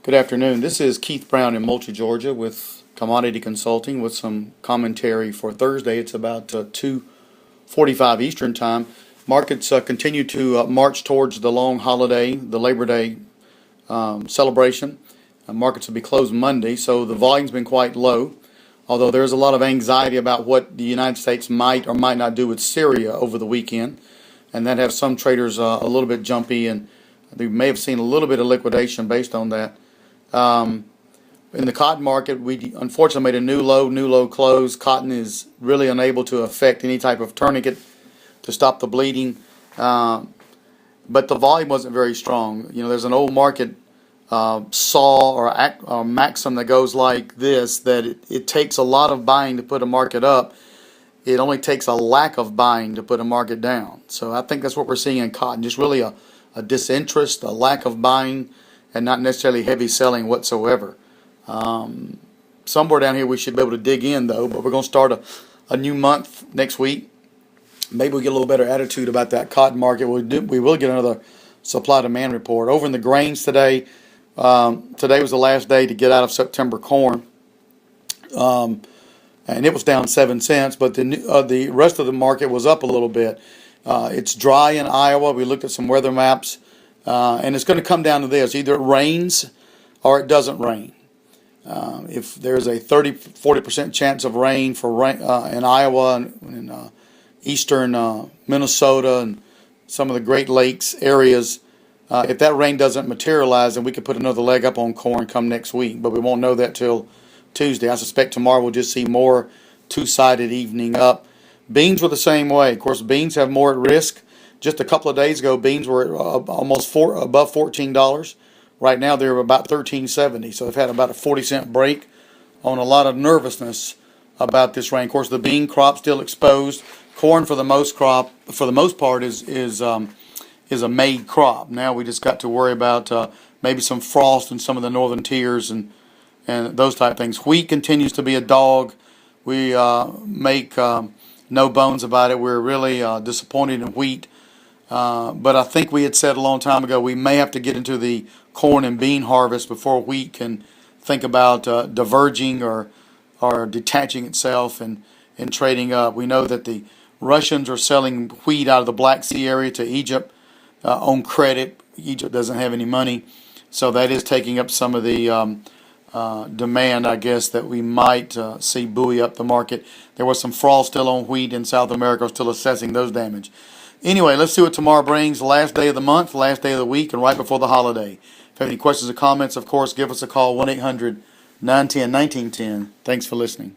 Good afternoon. This is Keith Brown in Moultrie, Georgia with Commodity Consulting with some commentary for Thursday. It's about 2:45 Eastern Time. Markets continue to march towards the long holiday, the Labor Day celebration. Markets will be closed Monday, so the volume's been quite low, although there's a lot of anxiety about what the United States might or might not do with Syria over the weekend, and that has some traders a little bit jumpy, and we may have seen a little bit of liquidation based on that. In the cotton market, we unfortunately made a new low close. Cotton is really unable to affect any type of tourniquet to stop the bleeding, but the volume wasn't very strong. You know, there's an old market saw or maxim that goes like this, that it takes a lot of buying to put a market up. It only takes a lack of buying to put a market down. So I think that's what we're seeing in cotton, just really a disinterest, a lack of buying, and not necessarily heavy selling whatsoever. Somewhere down here we should be able to dig in though, but we're going to start a new month next week. Maybe we'll get a little better attitude about that cotton market. We will get another supply demand report. Over in the grains today, today was the last day to get out of September corn, and it was down 7 cents, but the rest of the market was up a little bit. It's dry in Iowa. We looked at some weather maps. And it's going to come down to this: either it rains or it doesn't rain. If there's a 30-40% chance of rain in Iowa and in eastern Minnesota and some of the Great Lakes areas, if that rain doesn't materialize, then we could put another leg up on corn come next week. But we won't know that till Tuesday. I suspect tomorrow we'll just see more two-sided evening up. Beans were the same way. Of course, beans have more at risk. Just a couple of days ago, beans were almost above $14. Right now, they're about $13.70. So they've had about a 40-cent break on a lot of nervousness about this rain. Of course, the bean crop still exposed. Corn, for the most part, is a made crop. Now we just got to worry about maybe some frost in some of the northern tiers and those type of things. Wheat continues to be a dog. We make no bones about it. We're really disappointed in wheat. But I think we had said a long time ago we may have to get into the corn and bean harvest before wheat can think about diverging or detaching itself and trading up. We know that the Russians are selling wheat out of the Black Sea area to Egypt on credit. Egypt doesn't have any money, so that is taking up some of the demand, I guess, that we might see buoy up the market. There was some frost still on wheat in South America, still assessing those damage. Anyway, let's see what tomorrow brings. The last day of the month, last day of the week, and right before the holiday. If you have any questions or comments, of course, give us a call, 1-800-910-1910. Thanks for listening.